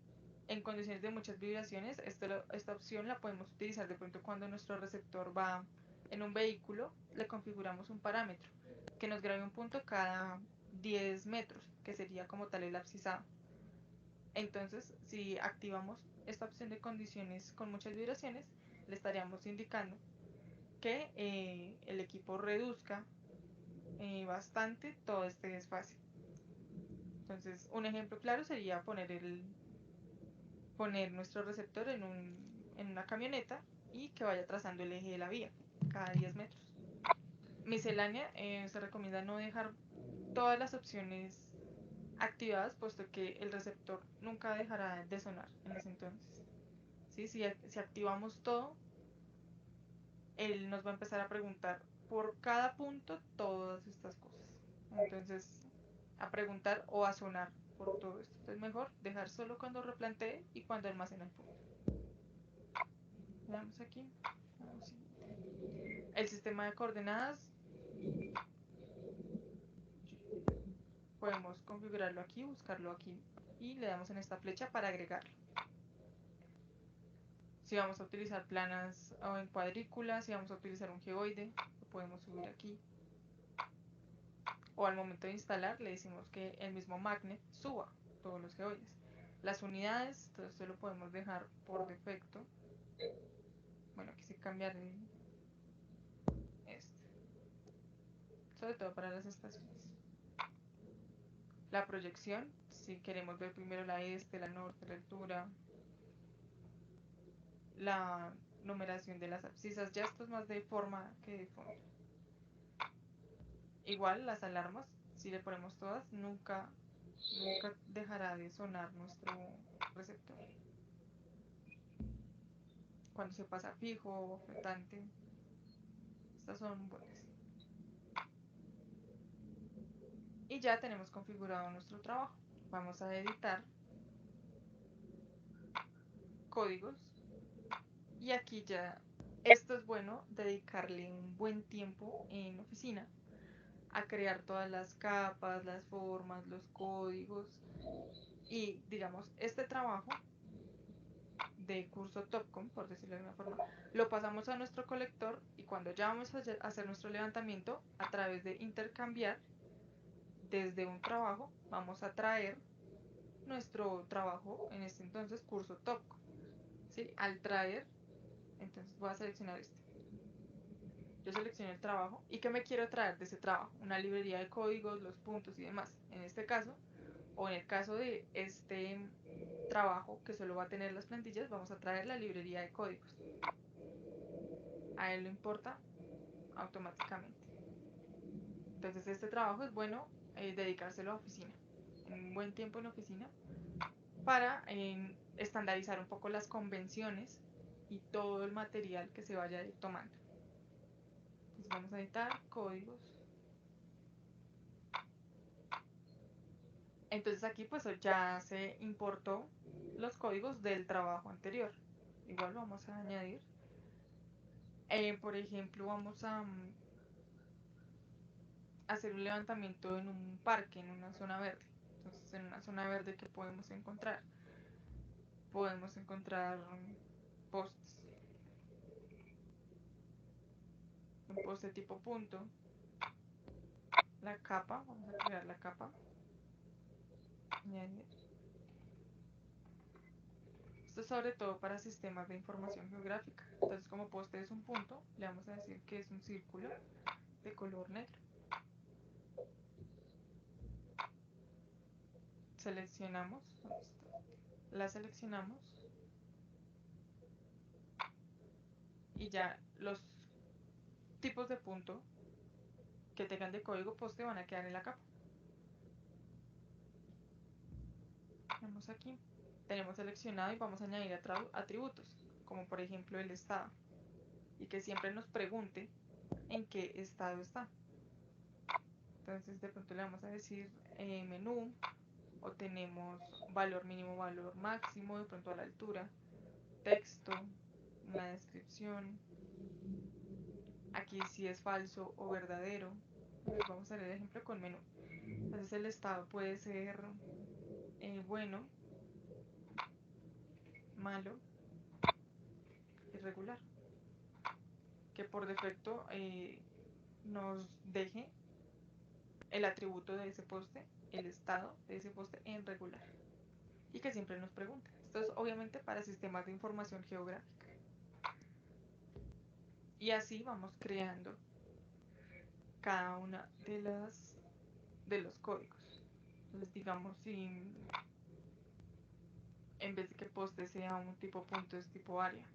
Speaker 1: En condiciones de muchas vibraciones, esta opción la podemos utilizar de pronto cuando nuestro receptor va en un vehículo, le configuramos un parámetro que nos grabe un punto cada 10 metros, que sería como tal el abscisado. Entonces, si activamos esta opción de condiciones con muchas vibraciones, le estaríamos indicando que el equipo reduzca bastante todo este desfase. Entonces, un ejemplo claro sería poner nuestro receptor en una camioneta y que vaya trazando el eje de la vía cada 10 metros. Miscelánea, se recomienda no dejar todas las opciones activadas, puesto que el receptor nunca dejará de sonar en ese entonces. ¿Sí? Si activamos todo, él nos va a empezar a preguntar por cada punto todas estas cosas. Entonces, a preguntar o a sonar por todo esto. Entonces, mejor dejar solo cuando replantee y cuando almacena el punto. Veamos aquí. El sistema de coordenadas podemos configurarlo aquí, buscarlo aquí y le damos en esta flecha para agregarlo. Si vamos a utilizar planas o en cuadrículas, si vamos a utilizar un geoide, lo podemos subir aquí. O al momento de instalar le decimos que el mismo magnet suba todos los geoides. Las unidades, todo esto lo podemos dejar por defecto. Bueno, quise cambiar este, sobre todo para las estaciones. La proyección, si queremos ver primero la este, la norte, la altura, la numeración de las abscisas, ya esto es más de forma que de fondo. Igual las alarmas, si le ponemos todas, nunca dejará de sonar nuestro receptor. Cuando se pasa fijo o flotante, estas son buenas. Y ya tenemos configurado nuestro trabajo. Vamos a editar códigos. Y aquí ya, esto es bueno dedicarle un buen tiempo en oficina a crear todas las capas, las formas, los códigos. Y digamos, este trabajo de curso Topcom, por decirlo de alguna forma, lo pasamos a nuestro colector y cuando ya vamos a hacer nuestro levantamiento, a través de intercambiar desde un trabajo, vamos a traer nuestro trabajo, en este entonces curso Topcom. ¿Sí? Al traer, entonces voy a seleccionar este. yo selecciono el trabajo y qué me quiero traer de ese trabajo, una librería de códigos, los puntos y demás. En este caso, o en el caso de este trabajo que solo va a tener las plantillas, vamos a traer la librería de códigos. A él lo importa automáticamente. Entonces este trabajo es bueno dedicárselo a oficina, en un buen tiempo en oficina, para estandarizar un poco las convenciones y todo el material que se vaya a ir tomando. Entonces vamos a editar códigos. Entonces aquí pues ya se importó los códigos del trabajo anterior. Igual vamos a añadir. Por ejemplo, vamos a hacer un levantamiento en un parque, en una zona verde. Entonces en una zona verde, ¿qué podemos encontrar? Podemos encontrar posts. Un post de tipo punto. La capa, vamos a crear la capa. Añadir. Esto es sobre todo para sistemas de información geográfica. Entonces como poste es un punto, le vamos a decir que es un círculo de color negro. Seleccionamos, la seleccionamos y ya los tipos de punto que tengan de código poste van a quedar en la capa. Vamos aquí, tenemos seleccionado y vamos a añadir atributos, como por ejemplo el estado, y que siempre nos pregunte en qué estado está. Entonces de pronto le vamos a decir menú, o tenemos valor mínimo, valor máximo, de pronto a la altura, texto, una descripción, aquí si es falso o verdadero. Entonces vamos a ver el ejemplo con menú. Entonces el estado puede ser bueno, malo, irregular, que por defecto nos deje el atributo de ese poste, el estado de ese poste en regular, y que siempre nos pregunte. Esto es obviamente para sistemas de información geográfica. Y así vamos creando cada una de los códigos. Entonces digamos si en vez de que poste sea un tipo punto es tipo área,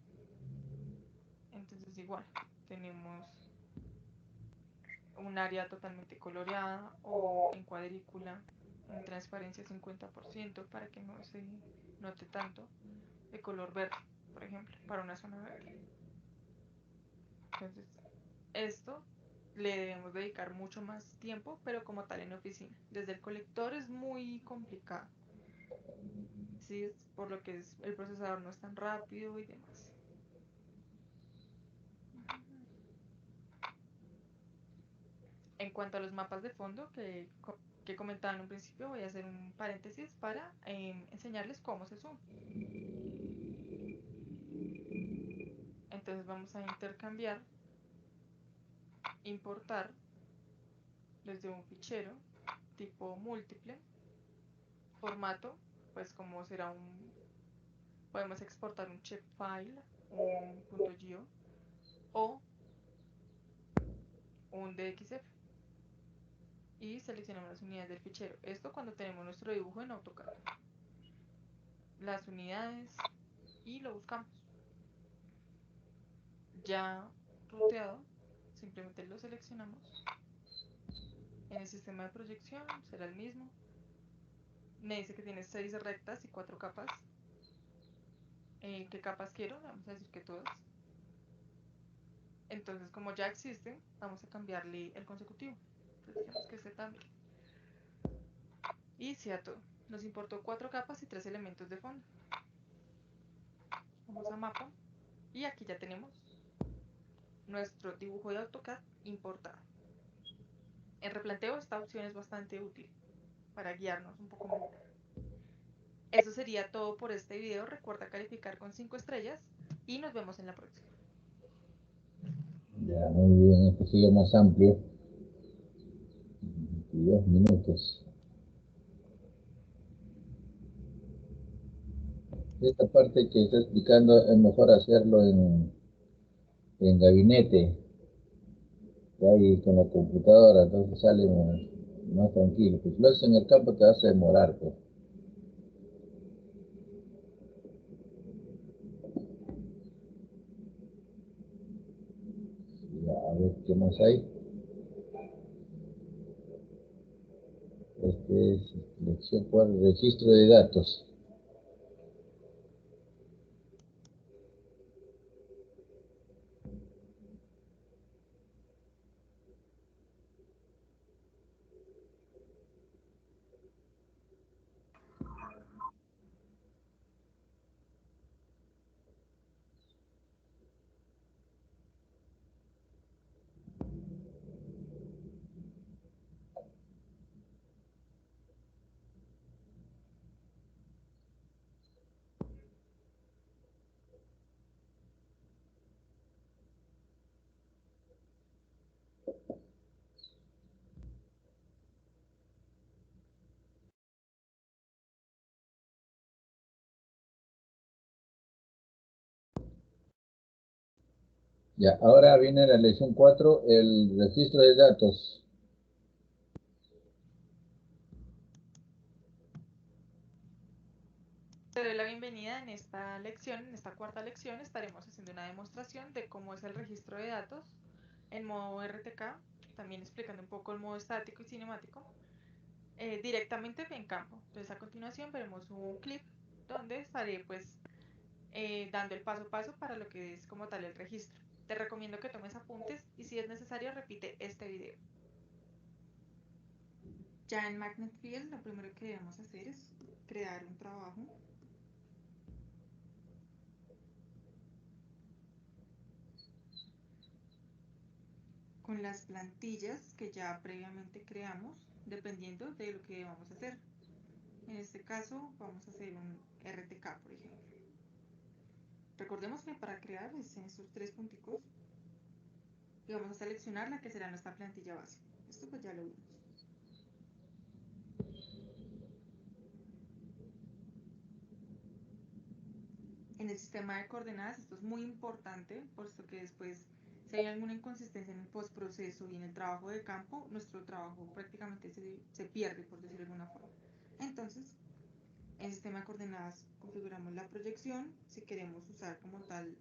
Speaker 1: entonces igual tenemos un área totalmente coloreada o en cuadrícula, en transparencia 50% para que no se note tanto, de color verde, por ejemplo, para una zona verde. Entonces esto le debemos dedicar mucho más tiempo, pero como tal en oficina. Desde el colector es muy complicado, ¿sí? Por lo que el procesador no es tan rápido y demás. En cuanto a los mapas de fondo que comentaba en un principio, voy a hacer un paréntesis para enseñarles cómo se suma. Entonces vamos a intercambiar, importar desde un fichero tipo múltiple, formato, pues como será podemos exportar un shapefile, un .geo o un DXF, y seleccionamos las unidades del fichero. Esto cuando tenemos nuestro dibujo en AutoCAD. Las unidades y lo buscamos. Ya ruteado, simplemente lo seleccionamos. En el sistema de proyección será el mismo. Me dice que tiene 6 rectas y 4 capas. ¿Qué capas quiero? Vamos a decir que todas. Entonces, como ya existen, vamos a cambiarle el consecutivo. Entonces digamos que este también. Y sí a todo. Nos importó 4 capas y 3 elementos de fondo. Vamos a mapa. Y aquí ya tenemos nuestro dibujo de AutoCAD importado. En replanteo esta opción es bastante útil para guiarnos un poco mejor. Eso sería todo por este video. Recuerda calificar con 5 estrellas y nos vemos en la próxima.
Speaker 2: Ya, muy bien, este sigue más amplio. 22 minutos. Esta parte que está explicando es mejor hacerlo en gabinete. Y ahí con la computadora, entonces sale más tranquilo. Pues si lo haces en el campo te vas a demorar, pues. Ya, a ver qué más hay. Este es lección 4, registro de datos. Ya, ahora viene la lección 4, el registro de datos.
Speaker 1: Te doy la bienvenida en esta lección, en esta cuarta lección estaremos haciendo una demostración de cómo es el registro de datos en modo RTK, también explicando un poco el modo estático y cinemático, directamente en campo. Entonces a continuación veremos un clip donde estaré pues dando el paso a paso para lo que es como tal el registro. Te recomiendo que tomes apuntes y si es necesario repite este video. Ya en Magnet Field lo primero que debemos hacer es crear un trabajo con las plantillas que ya previamente creamos dependiendo de lo que vamos a hacer. En este caso vamos a hacer un RTK, por ejemplo. Recordemos que para crear es en estos tres punticos y vamos a seleccionar la que será nuestra plantilla base. Esto pues ya lo vimos. En el sistema de coordenadas esto es muy importante, puesto que después si hay alguna inconsistencia en el postproceso y en el trabajo de campo, nuestro trabajo prácticamente se pierde, por decirlo de alguna forma. Entonces, en el sistema de coordenadas configuramos la proyección, si queremos usar como tal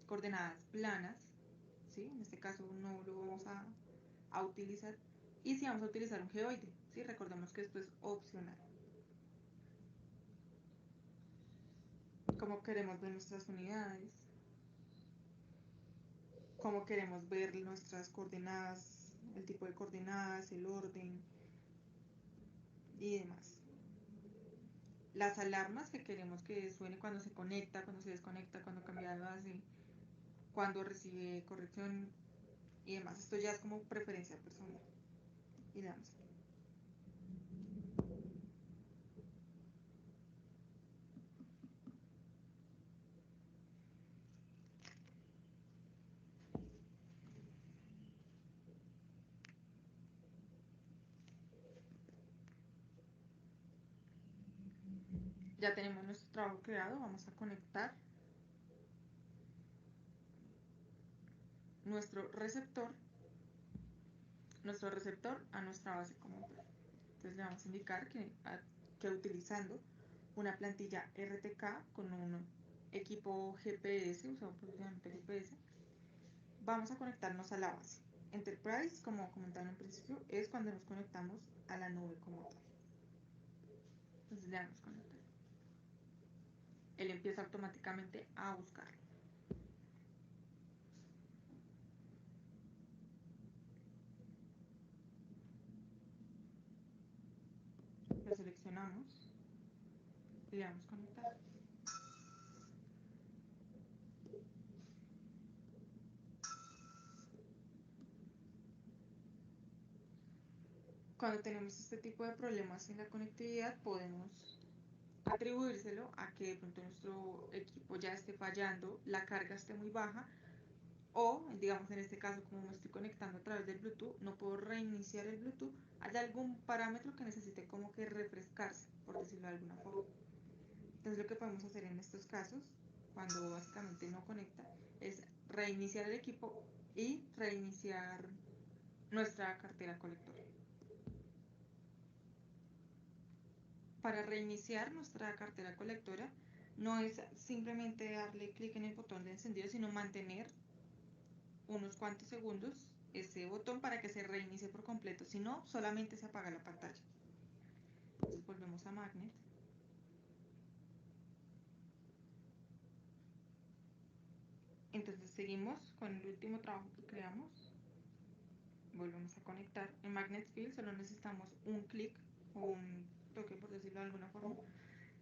Speaker 1: coordenadas planas, ¿sí? En este caso no lo vamos a utilizar, y si vamos a utilizar un geoide, ¿sí? Recordemos que esto es opcional. Cómo queremos ver nuestras unidades, cómo queremos ver nuestras coordenadas, el tipo de coordenadas, el orden y demás. Las alarmas que queremos que suene cuando se conecta, cuando se desconecta, cuando cambia de base, cuando recibe corrección y demás. Esto ya es como preferencia personal. Y le damos. Ya tenemos nuestro trabajo creado, vamos a conectar nuestro receptor a nuestra base como tal. Entonces le vamos a indicar que utilizando una plantilla RTK con un equipo GPS, usado precisamente GPS, vamos a conectarnos a la base. Enterprise, como comentaba en un principio, es cuando nos conectamos a la nube como tal. Entonces le damos conectar. Él empieza automáticamente a buscarlo. Lo seleccionamos y le damos conectar. Cuando tenemos este tipo de problemas en la conectividad, podemos atribuírselo a que de pronto nuestro equipo ya esté fallando, la carga esté muy baja, o digamos en este caso como me estoy conectando a través del Bluetooth, no puedo reiniciar el Bluetooth, hay algún parámetro que necesite como que refrescarse, por decirlo de alguna forma. Entonces lo que podemos hacer en estos casos, cuando básicamente no conecta, es reiniciar el equipo y reiniciar nuestra cartera colectora. Para reiniciar nuestra cartera colectora, no es simplemente darle clic en el botón de encendido, sino mantener unos cuantos segundos ese botón para que se reinicie por completo, si no, solamente se apaga la pantalla. Entonces volvemos a Magnet. Entonces seguimos con el último trabajo que creamos. Volvemos a conectar. En Magnet Field solo necesitamos un clic o un toque, por decirlo de alguna forma,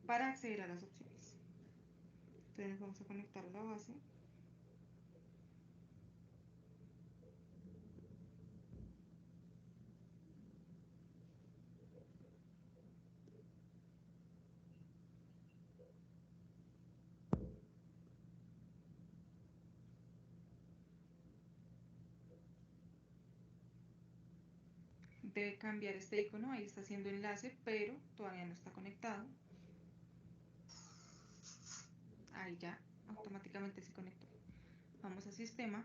Speaker 1: para acceder a las opciones. Entonces vamos a conectar a la base. Debe cambiar este icono, ahí está haciendo enlace, pero todavía no está conectado. Ahí ya automáticamente se conectó. Vamos a sistema.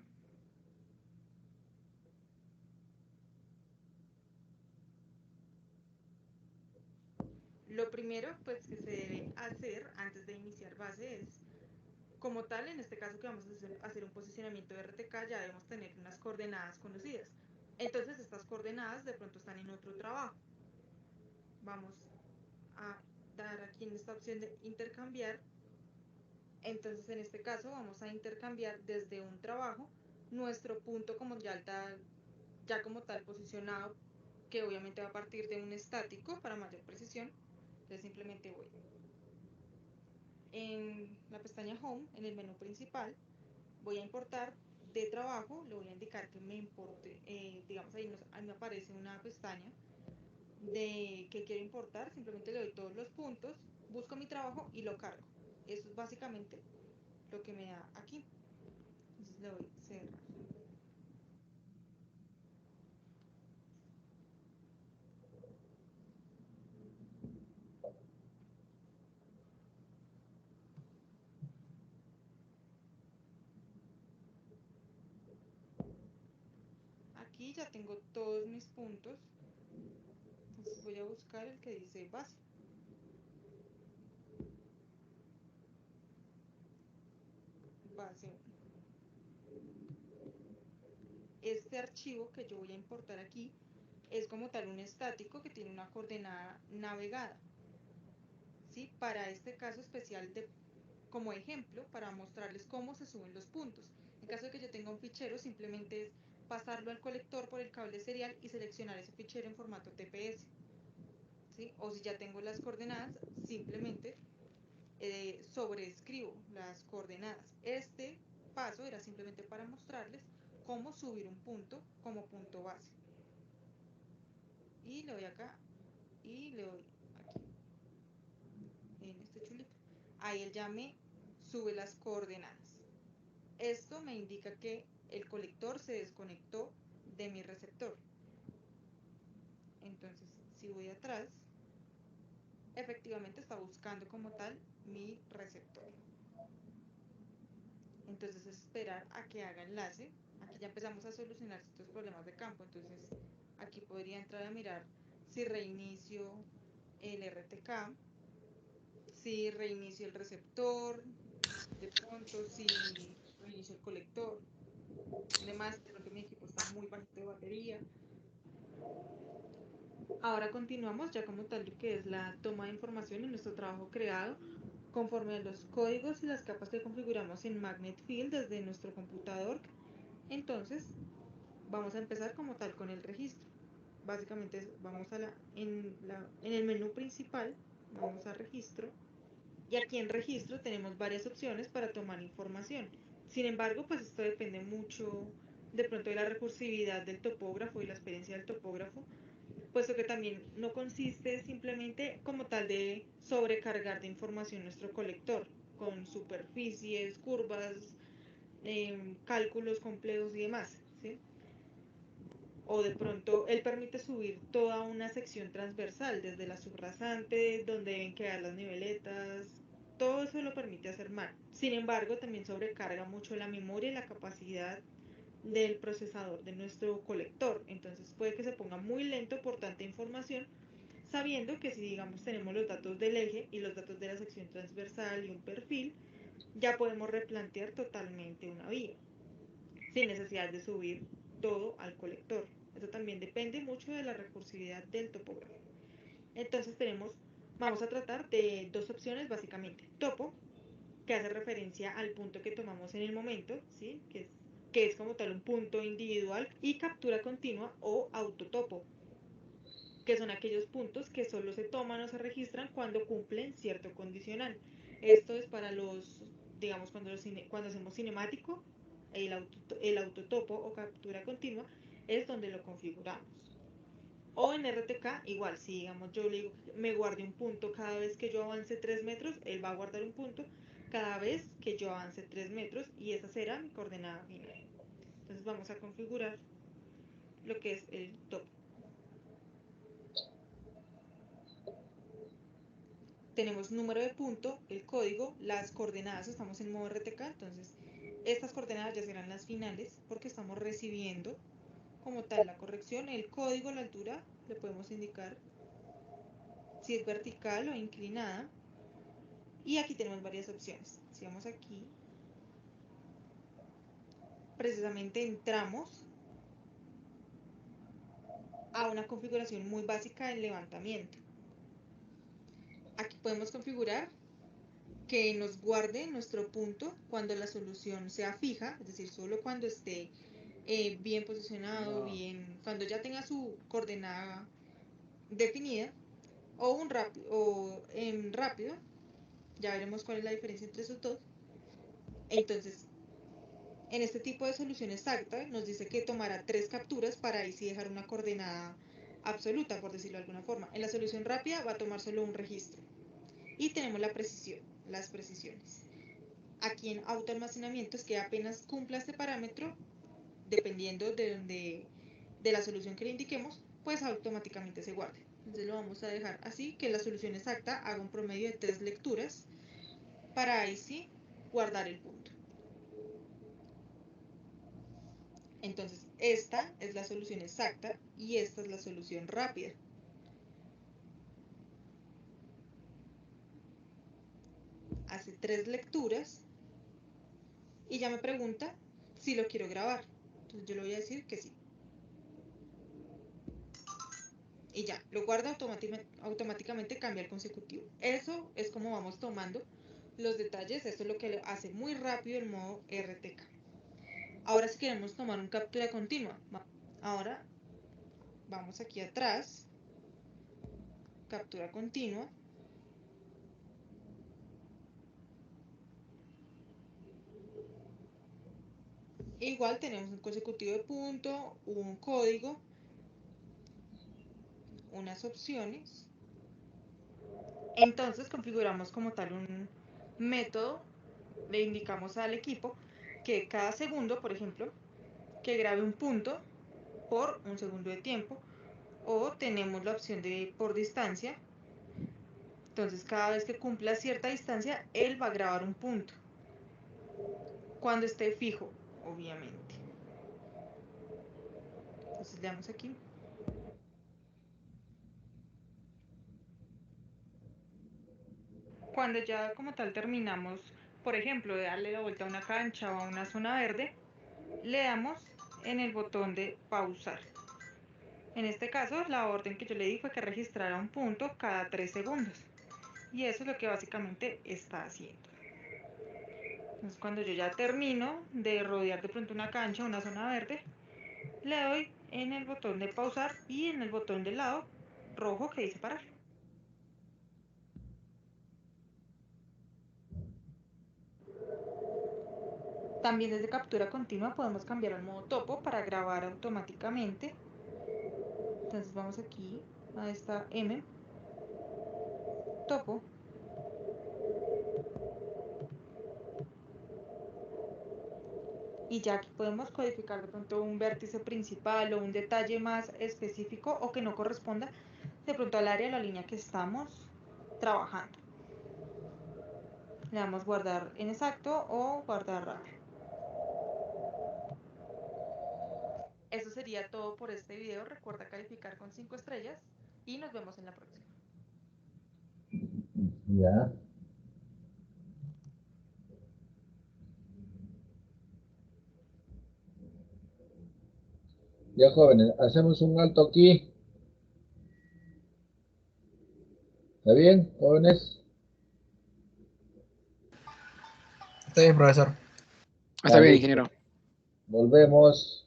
Speaker 1: Lo primero pues que se debe hacer antes de iniciar base es, como tal, en este caso que vamos a hacer un posicionamiento de RTK, ya debemos tener unas coordenadas conocidas. Entonces estas coordenadas de pronto están en otro trabajo. Vamos a dar aquí en esta opción de intercambiar. Entonces en este caso vamos a intercambiar desde un trabajo nuestro punto como ya como tal posicionado, que obviamente va a partir de un estático para mayor precisión. Entonces simplemente voy en la pestaña Home, en el menú principal, voy a importar de trabajo, le voy a indicar que me importe, digamos ahí me aparece una pestaña de que quiero importar, simplemente le doy todos los puntos, busco mi trabajo y lo cargo. Eso es básicamente lo que me da aquí. Entonces le doy cerrar. Aquí ya tengo todos mis puntos. Entonces voy a buscar el que dice base. Base 1. Este archivo que yo voy a importar aquí es como tal un estático que tiene una coordenada navegada. ¿Sí? Para este caso especial como ejemplo, para mostrarles cómo se suben los puntos. En caso de que yo tenga un fichero, simplemente es pasarlo al colector por el cable serial y seleccionar ese fichero en formato TPS. ¿Sí? O si ya tengo las coordenadas, simplemente sobreescribo las coordenadas. Este paso era simplemente para mostrarles cómo subir un punto como punto base. Y le doy acá y le doy aquí, en este chulito. Ahí él ya me sube las coordenadas. Esto me indica que el colector se desconectó de mi receptor. Entonces, si voy atrás, efectivamente está buscando como tal mi receptor. Entonces es esperar a que haga enlace. Aquí ya empezamos a solucionar estos problemas de campo. Entonces aquí podría entrar a mirar si reinicio el RTK, si reinicio el receptor, de pronto si reinicio el colector. Además, de pronto mi equipo está muy bajito de batería. Ahora continuamos ya como tal lo que es la toma de información en nuestro trabajo creado conforme a los códigos y las capas que configuramos en Magnet Field desde nuestro computador. Entonces vamos a empezar como tal con el registro. Básicamente vamos en el menú principal, vamos a registro, y aquí en registro tenemos varias opciones para tomar información. Sin embargo, pues esto depende mucho de pronto de la recursividad del topógrafo y la experiencia del topógrafo, puesto que también no consiste simplemente como tal de sobrecargar de información nuestro colector con superficies, curvas, cálculos complejos y demás, ¿sí? O de pronto él permite subir toda una sección transversal, desde la subrasante, donde deben quedar las niveletas, todo eso lo permite hacer mal. Sin embargo, también sobrecarga mucho la memoria y la capacidad del procesador de nuestro colector. Entonces puede que se ponga muy lento por tanta información, sabiendo que si digamos tenemos los datos del eje y los datos de la sección transversal y un perfil, ya podemos replantear totalmente una vía, sin necesidad de subir todo al colector. Eso también depende mucho de la recursividad del topógrafo. Entonces vamos a tratar de dos opciones básicamente. Topo, que hace referencia al punto que tomamos en el momento, ¿sí? que es como tal un punto individual, y captura continua o autotopo, que son aquellos puntos que solo se toman o se registran cuando cumplen cierto condicional. Esto es para digamos, cuando hacemos cinemático, el autotopo o captura continua es donde lo configuramos. O en RTK, igual, si digamos yo le digo que me guarde un punto cada vez que yo avance 3 metros, él va a guardar un punto cada vez que yo avance 3 metros y esa será mi coordenada final. Entonces vamos a configurar lo que es el topo. Tenemos número de punto, el código, las coordenadas, estamos en modo RTK, entonces estas coordenadas ya serán las finales porque estamos recibiendo como tal la corrección, el código, la altura, le podemos indicar si es vertical o inclinada. Y aquí tenemos varias opciones. Si vamos aquí, precisamente entramos a una configuración muy básica del levantamiento. Aquí podemos configurar que nos guarde nuestro punto cuando la solución sea fija, es decir, solo cuando esté bien posicionado, cuando ya tenga su coordenada definida, o en rápido, ya veremos cuál es la diferencia entre esos dos. Entonces, en este tipo de solución exacta nos dice que tomará 3 capturas para ahí sí dejar una coordenada absoluta, por decirlo de alguna forma. En la solución rápida va a tomar solo un registro. Y tenemos la precisión, las precisiones. Aquí en autoalmacenamiento es que apenas cumpla este parámetro, dependiendo de la solución que le indiquemos, pues automáticamente se guarde. Entonces lo vamos a dejar así, que la solución exacta haga un promedio de 3 lecturas para ahí sí guardar el punto. Entonces, esta es la solución exacta y esta es la solución rápida. Hace 3 lecturas y ya me pregunta si lo quiero grabar. Entonces yo le voy a decir que sí. Y ya, lo guarda automáticamente, cambia al consecutivo. Eso es como vamos tomando los detalles. Esto es lo que hace muy rápido el modo RTK. Ahora si queremos tomar una captura continua, ahora vamos aquí atrás, captura continua. Igual tenemos un consecutivo de punto, un código, unas opciones. Entonces configuramos como tal un método, le indicamos al equipo que cada segundo, por ejemplo, que grabe un punto por un segundo de tiempo, o tenemos la opción de por distancia. Entonces cada vez que cumpla cierta distancia, él va a grabar un punto, cuando esté fijo, obviamente. Entonces le damos aquí. Cuando ya como tal terminamos, por ejemplo, de darle la vuelta a una cancha o a una zona verde, le damos en el botón de pausar. En este caso, la orden que yo le di fue que registrara un punto cada 3 segundos. Y eso es lo que básicamente está haciendo. Entonces, cuando yo ya termino de rodear de pronto una cancha, una zona verde, le doy en el botón de pausar y en el botón del lado rojo que dice parar. También desde captura continua podemos cambiar al modo topo para grabar automáticamente. Entonces vamos aquí a esta M, topo. Y ya aquí podemos codificar de pronto un vértice principal o un detalle más específico o que no corresponda de pronto al área o la línea que estamos trabajando. Le damos guardar en exacto o guardar rápido. Eso sería todo por este video. Recuerda calificar con 5 estrellas y nos vemos en la próxima.
Speaker 2: Ya. Ya, jóvenes, hacemos un alto aquí. ¿Está bien, jóvenes?
Speaker 3: Está bien, profesor.
Speaker 4: Está
Speaker 2: Ah,
Speaker 4: bien,
Speaker 2: listo.
Speaker 4: ingeniero.
Speaker 2: Volvemos.